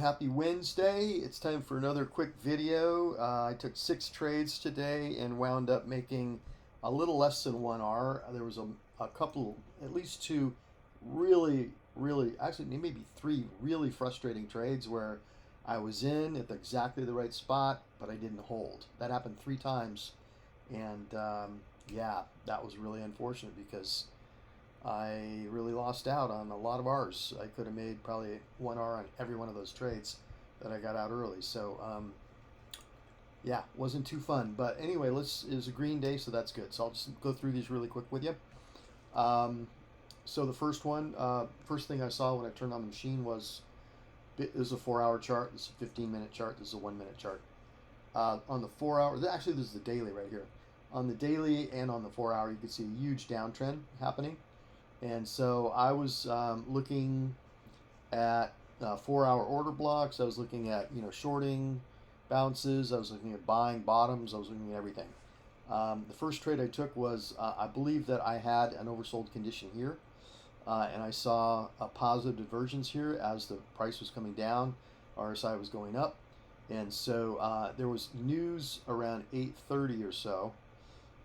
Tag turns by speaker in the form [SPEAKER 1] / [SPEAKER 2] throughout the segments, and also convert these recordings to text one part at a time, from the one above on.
[SPEAKER 1] Happy Wednesday. It's time for another quick video. I took 6 trades today and wound up making a little less than 1R. There was a couple, at least two actually maybe three really frustrating trades where I was in at exactly the right spot, but I didn't hold. That happened 3 times. And yeah, that was really unfortunate because I really lost out on a lot of R's. I could have made probably 1R on every one of those trades that I got out early. So yeah, wasn't too fun. But anyway, it was a green day, so that's good. So I'll just go through these really quick with you. So the first one, first thing I saw when I turned on the machine was it was a 4-hour chart. This is a 15-minute chart. This is a 1-minute chart. On the 4-hour, actually this is the daily right here. On the daily and on the 4-hour, you can see a huge downtrend happening. And so I was looking at 4-hour order blocks. I was looking at shorting bounces. I was looking at buying bottoms. I was looking at everything. The first trade I took was I believe that I had an oversold condition here, and I saw a positive divergence here as the price was coming down. RSI was going up, and so there was news around 8:30 or so,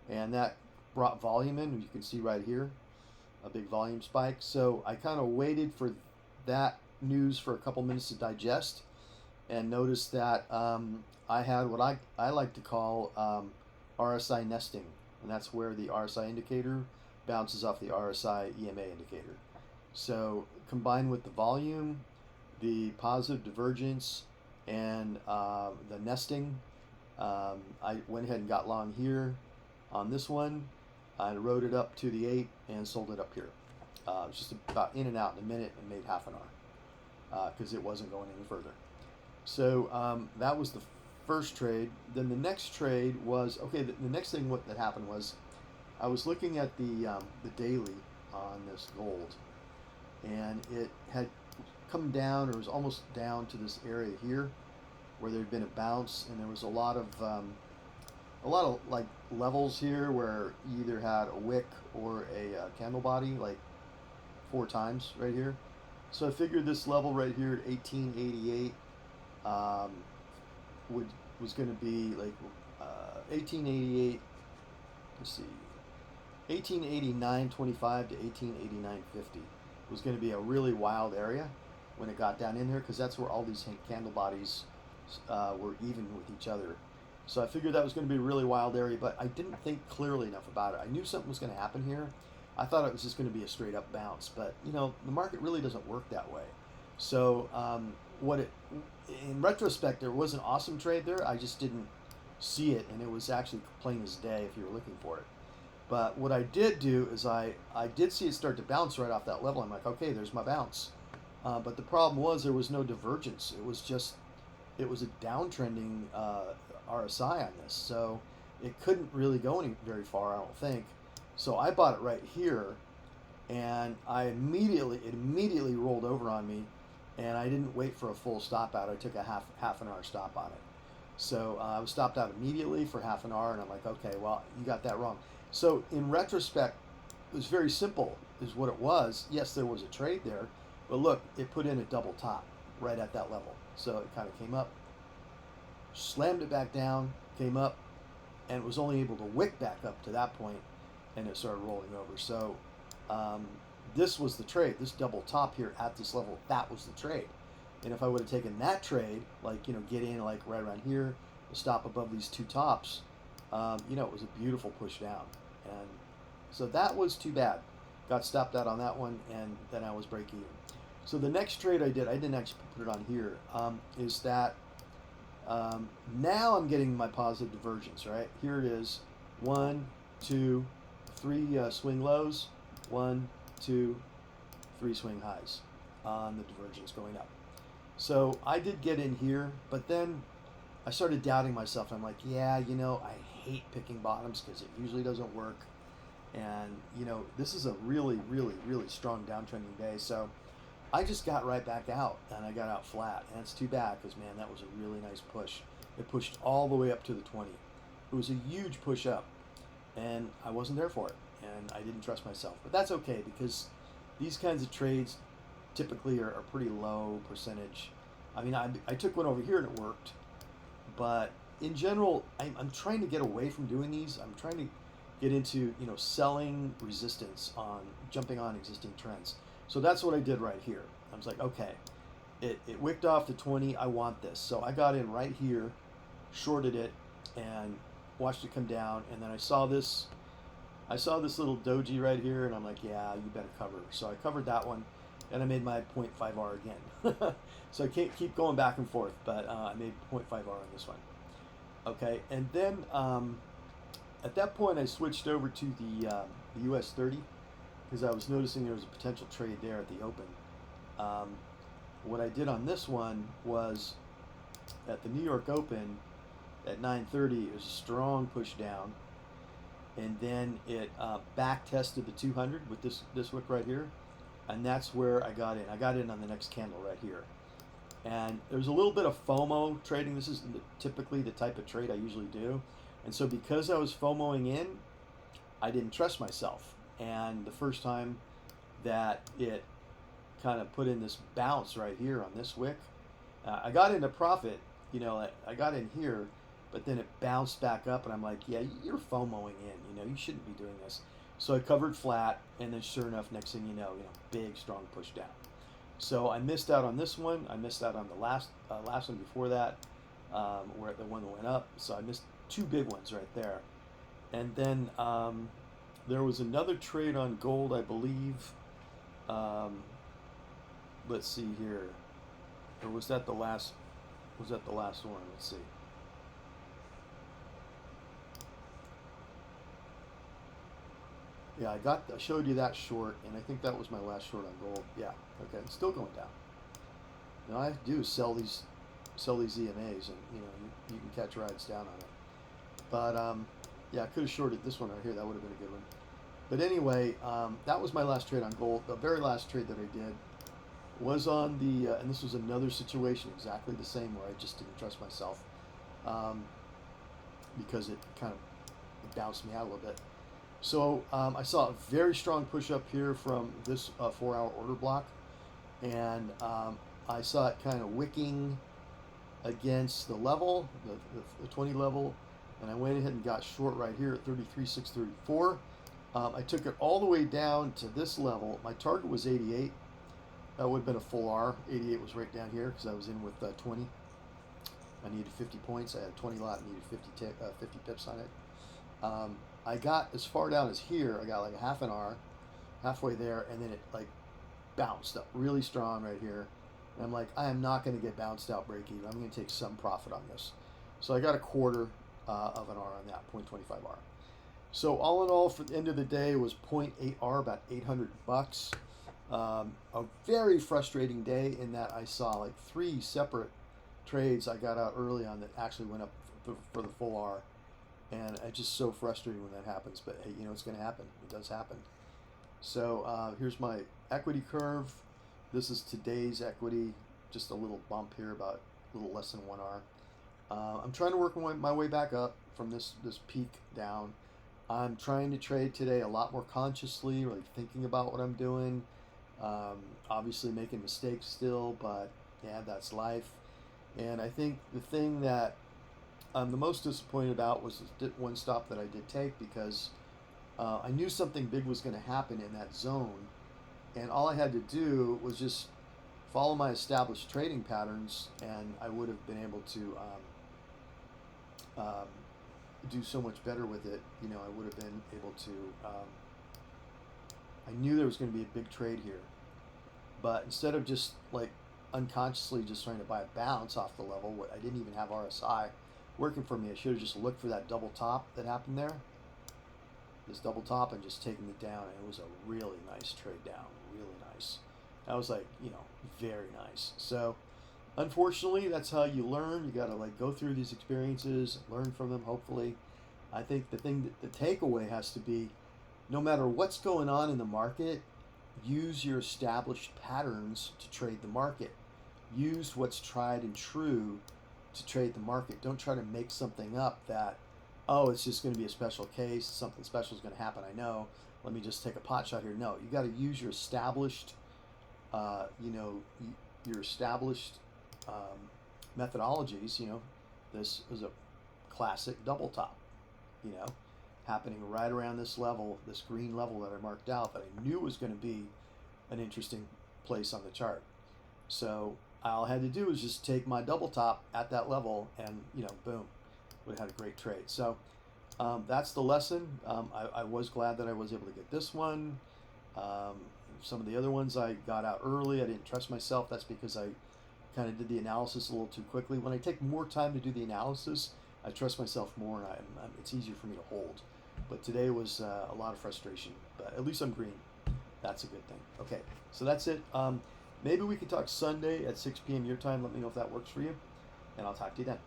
[SPEAKER 1] and that brought volume in. You can see right here a big volume spike. So I kind of waited for that news for a couple minutes to digest and noticed that I had what I like to call RSI nesting. And that's where the RSI indicator bounces off the RSI EMA indicator. So combined with the volume, the positive divergence, and the nesting, I went ahead and got long here on this one. I rode it up to the 8 and sold it up here. It was just about in and out in a minute and made half an hour because it wasn't going any further. So that was the first trade. Then the next trade was, okay, the next thing that happened was I was looking at the daily on this gold, and it had come down, or was almost down to this area here where there had been a bounce, and there was a lot of like levels here where you either had a wick or a candle body, like 4 times right here. So I figured this level right here at 1888 was going to be like 1888. Let's see, 1889.25 to 1889.50 was going to be a really wild area when it got down in there, because that's where all these candle bodies were even with each other. So I figured that was going to be a really wild area, but I didn't think clearly enough about it. I knew something was going to happen here. I thought it was just going to be a straight up bounce, but the market really doesn't work that way. So in retrospect, there was an awesome trade there. I just didn't see it, and it was actually plain as day if you were looking for it. But what I did do is I did see it start to bounce right off that level. I'm like, okay, there's my bounce. But the problem was there was no divergence. It was a downtrending RSI on this, so it couldn't really go very far, I don't think. So I bought it right here, and it immediately rolled over on me, and I didn't wait for a full stop out. I took a half an hour stop on it. So I was stopped out immediately for half an hour, and I'm like, okay, well, you got that wrong. So in retrospect, it was very simple, is what it was. Yes, there was a trade there, but look, it put in a double top right at that level. So it kind of came up, slammed it back down, came up, and it was only able to wick back up to that point, and it started rolling over. So this was the trade. This double top here at this level, that was the trade. And if I would have taken that trade, like get in like right around here, stop above these two tops, it was a beautiful push down. And so that was too bad. Got stopped out on that one, and then I was break even. So the next trade I didn't actually put it on here, is that now I'm getting my positive divergence, right? Here it is, 1, 2, 3 swing lows, 1, 2, 3 swing highs on the divergence going up. So I did get in here, but then I started doubting myself. I'm like, yeah, I hate picking bottoms because it usually doesn't work. And, this is a really, really, really strong downtrending day. So I just got right back out, and I got out flat. And it's too bad because, man, that was a really nice push. It pushed all the way up to the 20. It was a huge push up, and I wasn't there for it. And I didn't trust myself. But that's okay, because these kinds of trades typically are pretty low percentage I mean, I took one over here and it worked, but in general, I'm trying to get away from doing these. I'm trying to get into, selling resistance on jumping on existing trends. So that's what I did right here. I was like, okay, it wicked off to 20. I want this. So I got in right here, shorted it, and watched it come down. And then I saw this little doji right here, and I'm like, yeah, you better cover. So I covered that one, and I made my 0.5R again. So I can't keep going back and forth, but I made 0.5R on this one. Okay, and then at that point I switched over to the US 30 because I was noticing there was a potential trade there at the open. What I did on this one was at the New York Open at 9:30, it was a strong push down, and then it back tested the 200 with this wick right here, and that's where I got in. I got in on the next candle right here, and there's a little bit of FOMO trading. This is typically the type of trade I usually do, and so because I was FOMOing in, I didn't trust myself, and the first time that it kind of put in this bounce right here on this wick, I got into profit. I got in here, but then it bounced back up, and I'm like, yeah, you're FOMOing in. You shouldn't be doing this. So I covered flat, and then sure enough, next thing you know, big strong push down. So I missed out on this one. I missed out on the last one before that, where the one that went up. So I missed two big ones right there. And then there was another trade on gold, I believe. Let's see here. Or was that the last? Was that the last one? Let's see. Yeah, I showed you that short, and I think that was my last short on gold. Yeah, okay, it's still going down. Now all I have to do is sell these EMAs, and you can catch rides down on it. But yeah, I could have shorted this one right here. That would have been a good one. But anyway, that was my last trade on gold. The very last trade that I did was on the, and this was another situation exactly the same where I just didn't trust myself, because it kind of bounced me out a little bit. So I saw a very strong push up here from this 4-hour order block, and I saw it kind of wicking against the level, the 20 level, and I went ahead and got short right here at 33,634. I took it all the way down to this level. My target was 88. That would have been a full R. 88 was right down here because I was in with 20. I needed 50 points. I had a 20 lot, needed 50 pips on it. I got as far down as here. I got like a half an R, halfway there, and then it like bounced up really strong right here. And I'm like, I am not going to get bounced out break even. I'm going to take some profit on this. So I got a quarter of an R on that, 0.25R. So all in all, for the end of the day, it was 0.8R, about 800 bucks. A very frustrating day in that I saw like 3 separate trades I got out early on that actually went up for the full R. And it's just so frustrating when that happens. But hey, it's going to happen. It does happen. So here's my equity curve. This is today's equity. Just a little bump here, about a little less than 1R. I'm trying to work my way back up from this peak down. I'm trying to trade today a lot more consciously, really thinking about what I'm doing. Obviously making mistakes still, but yeah, that's life. And I think the thing that I'm the most disappointed about was one stop that I did take, because I knew something big was going to happen in that zone, and all I had to do was just follow my established trading patterns, and I would have been able to do so much better with it. I would have been able to, I knew there was going to be a big trade here, but instead of just like unconsciously just trying to buy a bounce off the level, I didn't even have RSI working for me. I should have just looked for that double top that happened there, this double top, and just taken it down, and it was a really nice trade down, really nice. That was like, very nice. So unfortunately, that's how you learn. You got to like go through these experiences, learn from them, hopefully. I think the takeaway has to be, no matter what's going on in the market, use your established patterns to trade the market. Use what's tried and true to trade the market. Don't try to make something up that, oh, it's just going to be a special case, something special is going to happen, I know, let me just take a pot shot here. No, you got to use your established, your established methodologies, this was a classic double top, you know, happening right around this level, this green level that I marked out that I knew was going to be an interesting place on the chart. So all I had to do was just take my double top at that level and, boom, we had a great trade. So that's the lesson. I was glad that I was able to get this one. Some of the other ones I got out early. I didn't trust myself. That's because I kind of did the analysis a little too quickly. When I take more time to do the analysis, I trust myself more, and it's easier for me to hold. But today was a lot of frustration. But at least I'm green. That's a good thing. Okay, so that's it. Maybe we could talk Sunday at 6 p.m. your time. Let me know if that works for you, and I'll talk to you then.